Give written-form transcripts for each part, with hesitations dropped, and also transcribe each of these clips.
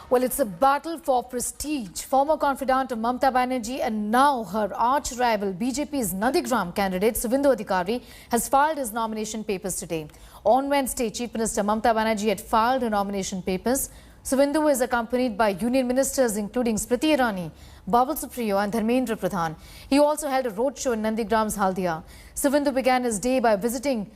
Well, it's a battle for prestige. Former confidant of Mamata Banerjee and now her arch-rival BJP's Nandigram candidate Suvendu Adhikari has filed his nomination papers today. On Wednesday, Chief Minister Mamata Banerjee had filed her nomination papers. Suvendu is accompanied by union ministers including Smriti Irani, Babul Supriyo and Dharmendra Pradhan. He also held a roadshow in Nandigram's Haldia. Suvendu began his day by visiting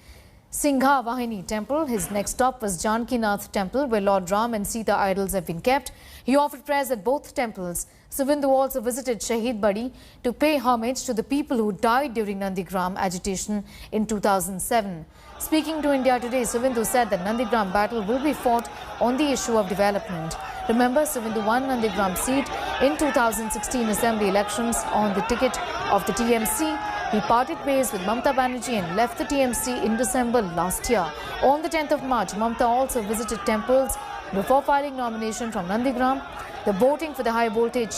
Singha Vahini temple. His next stop was Janki Nath temple, where Lord Ram and Sita idols have been kept. He offered prayers at both temples. Suvendu also visited Shahid Badi to pay homage to the people who died during Nandigram agitation in 2007. Speaking to India Today, Suvendu said that Nandigram battle will be fought on the issue of development. Remember, Suvendu won Nandigram seat in 2016 assembly elections on the ticket of the TMC. He parted ways with Mamata Banerjee and left the TMC in December last year. On the 10th of March, Mamata also visited temples before filing nomination from Nandigram. The voting for the high voltage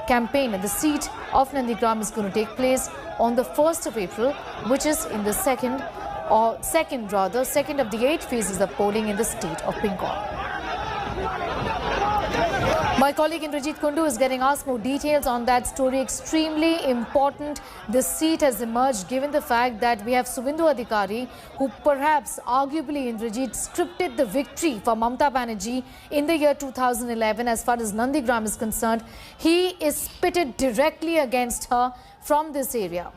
campaign at the seat of Nandigram is going to take place on the 1st of April, which is in the second of the 8 phases of polling in the state of Bengal. My colleague Indrajit Kundu is getting us more details on that story. Extremely important. This seat has emerged given the fact that we have Suvendu Adhikari, who perhaps arguably Indrajit scripted the victory for Mamata Banerjee in the year 2011 as far as Nandigram is concerned. He is pitted directly against her from this area.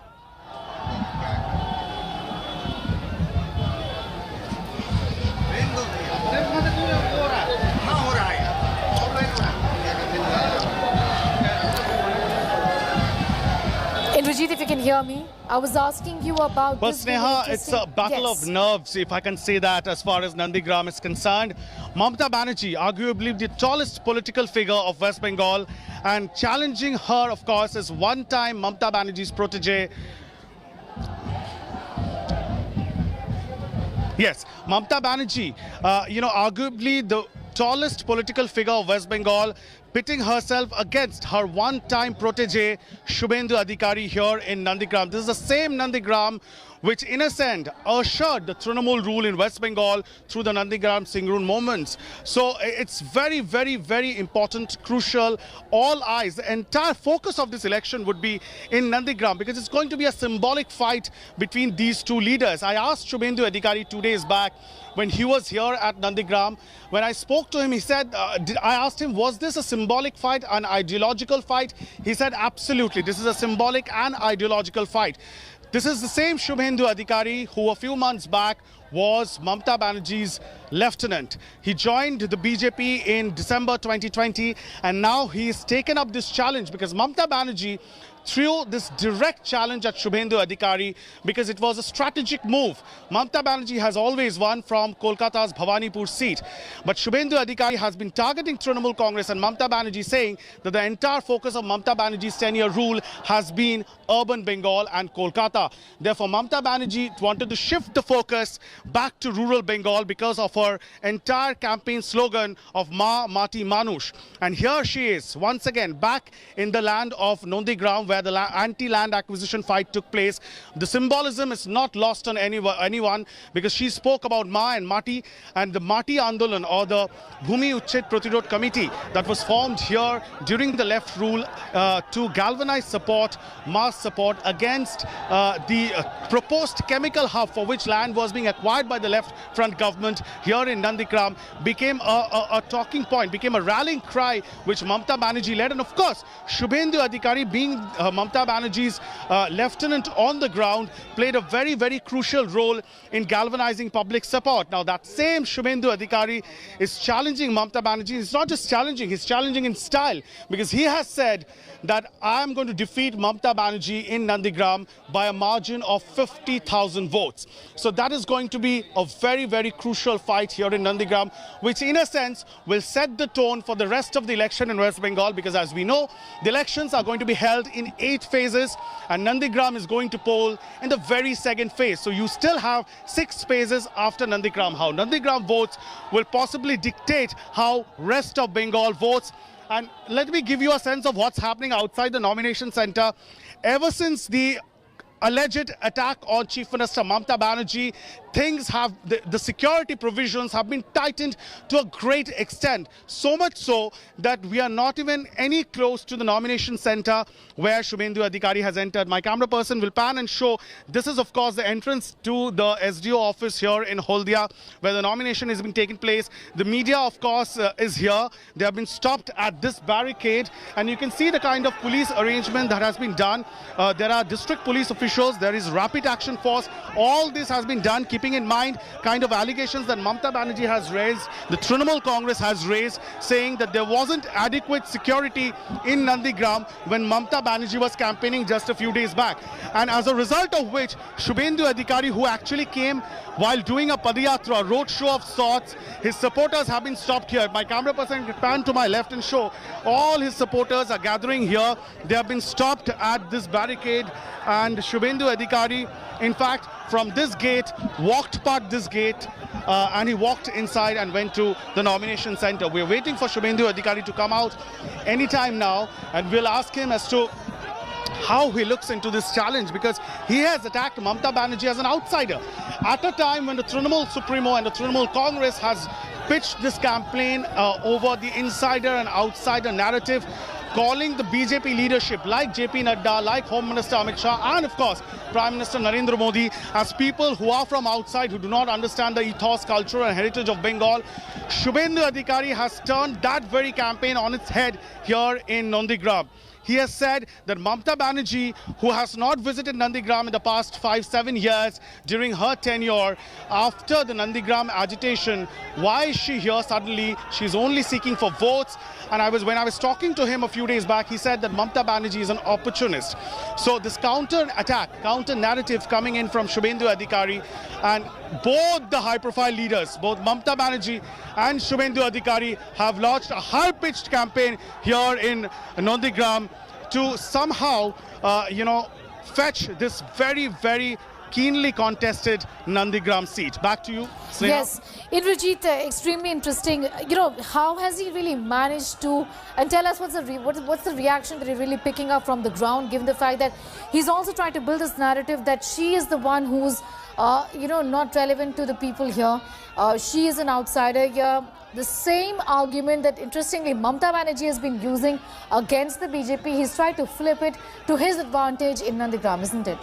Indrajit, if you can hear me, I was asking you about this. Sneha, it's a battle of nerves, if I can say that, as far as Nandigram is concerned. Mamata Banerjee, arguably the tallest political figure of West Bengal, and challenging her, of course, is one-time Mamata Banerjee's protege. Yes, Mamata Banerjee, arguably the tallest political figure of West Bengal, pitting herself against her one-time protege, Suvendu Adhikari, here in Nandigram. This is the same Nandigram which, in a sense, ushered the Trinamool rule in West Bengal through the Nandigram Singroon moments. So it's very, very, very important, crucial. All eyes, the entire focus of this election would be in Nandigram because it's going to be a symbolic fight between these two leaders. I asked Suvendu Adhikari 2 days back when he was here at Nandigram. When I spoke to him, he said, I asked him, was this a symbolic fight, an ideological fight? He said, absolutely, this is a symbolic and ideological fight. This is the same Suvendu Adhikari who a few months back was Mamata Banerjee's lieutenant. He joined the BJP in December 2020 and now he's taken up this challenge because Mamata Banerjee threw this direct challenge at Suvendu Adhikari because it was a strategic move. Mamata Banerjee has always won from Kolkata's Bhawanipur seat. But Suvendu Adhikari has been targeting Trinamool Congress and Mamata Banerjee, saying that the entire focus of Mamata Banerjee's 10-year rule has been urban Bengal and Kolkata. Therefore, Mamata Banerjee wanted to shift the focus back to rural Bengal because of her entire campaign slogan of Ma Mati Manush. And here she is, once again, back in the land of Nandigram, where the anti-land acquisition fight took place. The symbolism is not lost on anyone because she spoke about Ma and Mati, and the Mati Andolan, or the Bhumi Uchched Pratirod Committee that was formed here during the left rule to galvanize support, mass support against the proposed chemical hub for which land was being acquired by the left front government here in Nandigram, became a talking point, became a rallying cry which Mamata Banerjee led. And of course, Suvendu Adhikari, being Mamata Banerjee's lieutenant on the ground, played a very, very crucial role in galvanizing public support. Now, that same Suvendu Adhikari is challenging Mamata Banerjee. He's not just challenging, he's challenging in style, because he has said that I am going to defeat Mamata Banerjee in Nandigram by a margin of 50,000 votes. So that is going to be a very, very crucial fight here in Nandigram, which in a sense will set the tone for the rest of the election in West Bengal, because as we know, the elections are going to be held in 8 phases and Nandigram is going to poll in the very second phase. So you still have 6 phases after Nandigram. How Nandigram votes will possibly dictate how rest of Bengal votes. And let me give you a sense of what's happening outside the nomination center. Ever since the alleged attack on Chief Minister Mamta Banerjee, things have, the security provisions have been tightened to a great extent. So much so that we are not even any close to the nomination center where Shubhendu Adhikari has entered. My camera person will pan and show. This is, of course, the entrance to the SDO office here in Holdia, where the nomination has been taking place. The media, of course, is here. They have been stopped at this barricade, and you can see the kind of police arrangement that has been done. There are district police officials, there is rapid action force. All this has been done keeping in mind kind of allegations that Mamta Banerjee has raised, the Trinamool Congress has raised, saying that there wasn't adequate security in Nandigram when Mamta Banerjee was campaigning just a few days back. And as a result of which, Shubhendu Adhikari, who actually came while doing a Padayatra, a road show of sorts, his supporters have been stopped here. My camera person can pan to my left and show all his supporters are gathering here. They have been stopped at this barricade, and Shubhendu Adhikari, in fact, from this gate, walked past this gate, and he walked inside and went to the nomination center. We're waiting for Shubhendu Adhikari to come out anytime now, and we'll ask him as to how he looks into this challenge, because he has attacked Mamta Banerjee as an outsider at a time when the Trinamool Supremo and the Trinamool Congress has pitched this campaign over the insider and outsider narrative, calling the BJP leadership like JP Nadda, like Home Minister Amit Shah, and of course Prime Minister Narendra Modi as people who are from outside, who do not understand the ethos, culture and heritage of Bengal. Shubhendu Adhikari has turned that very campaign on its head here in Nandigram. He has said that Mamta Banerjee, who has not visited Nandigram in the past 5-7 years during her tenure, after the Nandigram agitation, why is she here suddenly? She's only seeking for votes. And when I was talking to him a few days back, he said that Mamta Banerjee is an opportunist. So this counter-attack, counter-narrative coming in from Shubhendu Adhikari, and both the high-profile leaders, both Mamta Banerjee and Shubhendu Adhikari, have launched a high-pitched campaign here in Nandigram to somehow, fetch this very, very keenly contested Nandigram seat. Back to you, Sneha. Yes, Indrajit, extremely interesting. How has he really managed to, and tell us what's the reaction that you're really picking up from the ground, given the fact that he's also trying to build this narrative that she is the one who's, not relevant to the people here. She is an outsider here. The same argument that, interestingly, Mamta Banerjee has been using against the BJP, he's tried to flip it to his advantage in Nandigram, isn't it?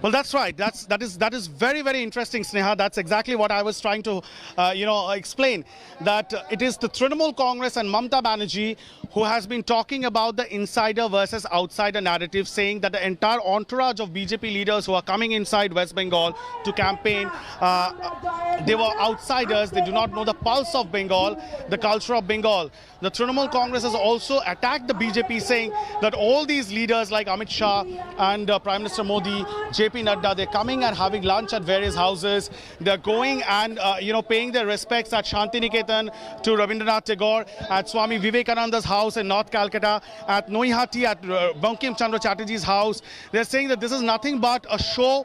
Well, that's right. That is very, very interesting, Sneha. That's exactly what I was trying to, explain. That it is the Trinamool Congress and Mamta Banerjee who has been talking about the insider versus outsider narrative, saying that the entire entourage of BJP leaders who are coming inside West Bengal to campaign, they were outsiders. They do not know the pulse of Bengal, the culture of Bengal. The Trinamool Congress has also attacked the BJP, saying that all these leaders like Amit Shah and Prime Minister Modi, JP Nadda, they're coming and having lunch at various houses. They're going and, paying their respects at Shantiniketan to Rabindranath Tagore, at Swami Vivekananda's house in North Calcutta, at Noihati, at Bankim Chandra Chatterjee's house. They're saying that this is nothing but a show.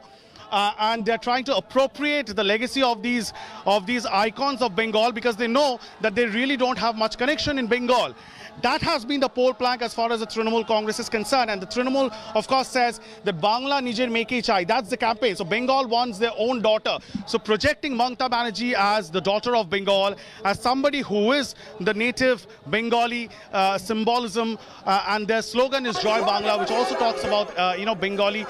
And they're trying to appropriate the legacy of these icons of Bengal, because they know that they really don't have much connection in Bengal. That has been the pole plank as far as the Trinamool Congress is concerned. And the Trinamool, of course, says that Bangla Nijer Meke Chai. That's the campaign. So Bengal wants their own daughter. So projecting Mamta Banerjee as the daughter of Bengal, as somebody who is the native Bengali symbolism. And their slogan is Joy Bangla, which also talks about, Bengali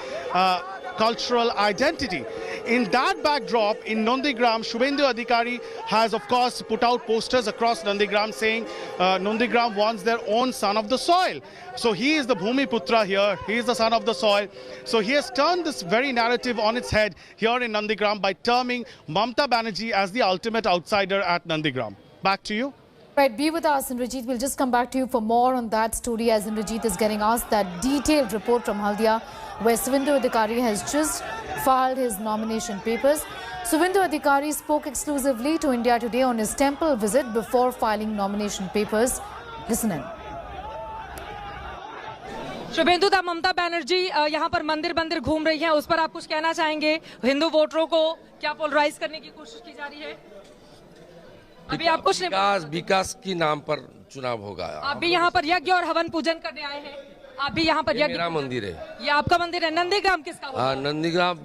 cultural identity. In that backdrop, in Nandigram, Shubhendu Adhikari has, of course, put out posters across Nandigram saying Nandigram wants their own son of the soil. So he is the Bhumi Putra here. He is the son of the soil. So he has turned this very narrative on its head here in Nandigram by terming Mamta Banerjee as the ultimate outsider at Nandigram. Back to you. Right, be with us, Indrajit. We'll just come back to you for more on that story, as Indrajit is getting asked that detailed report from Haldia, where Shubhendu Adhikari has just filed his nomination papers. Shubhendu Adhikari spoke exclusively to India Today on his temple visit before filing nomination papers. Listen in. Suvendu दा, ममता बनर्जी यहाँ पर मंदिर घूम रही हैं, उस पर आप कुछ कहना चाहेंगे? हिंदू वोटरों को क्या पोलराइज करने की कोशिश की जा रही है? अभी आप कुछ विकास की नाम पर चुनाव होगा। आप भी यहाँ पर यज्ञ और हवन पूजन करने आए हैं? आप भी यहाँ पर यज्ञ? मेरा मंदिर है। ये आपका मंदिर है। नंदीग्राम किसका होगा? नंदीग्राम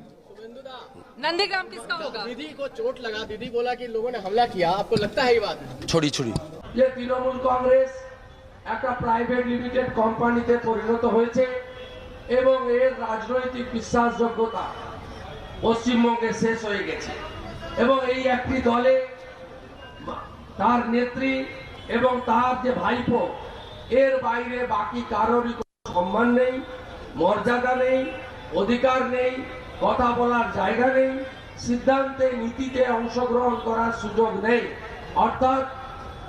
किसका होगा? दीदी को चोट लगा, दीदी बोला कि लोगों ने हमला किया, आपको लगता है ये बात? छोड़ी ये तृणमूल कांग्रेस একটা প্রাইভেট লিমিটেড কোম্পানিতে পরিণত হয়েছে এবং এর রাজনৈতিক বিশ্বাসযোগ্যতা পশ্চিমবঙ্গে শেষ হয়ে গেছে এবং এই একটি দলে তার নেত্রী এবং তার যে ভাইপো এর বাইরে বাকি কারোরই কোনো সম্মান নেই, মর্যাদা নেই, অধিকার নেই, কথা বলার জায়গা নেই, সিদ্ধান্তে নীতিতে অংশগ্রহণ করার সুযোগ নেই, অর্থাৎ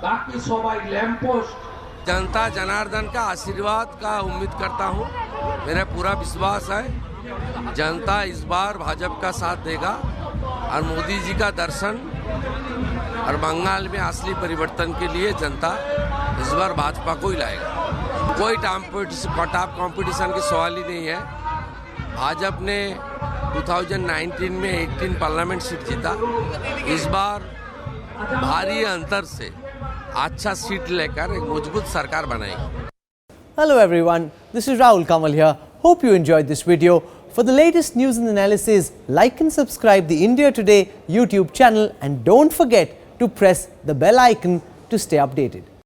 बाकी सबाई लैंपपोस्ट। जनता जनार्दन का आशीर्वाद का उम्मीद करता हूं। मेरा पूरा विश्वास है जनता इस बार भाजपा का साथ देगा और मोदी जी का दर्शन और बंगाल में असली परिवर्तन के लिए जनता इस बार भाजपा को ही लाएगा। कोई टॉप कंपटीशन की सवाल ही नहीं है। भाजपा ने 2019 में 18 पार्लियामेंट सीट जीता, इस बार भारी अंतर से अच्छा सीट लेकर एक मजबूत सरकार बनाएगी। Hello everyone, this is Rahul Kamal here. Hope you enjoyed this video. For the latest news and analysis, like and subscribe the India Today YouTube channel and don't forget to press the bell icon to stay updated.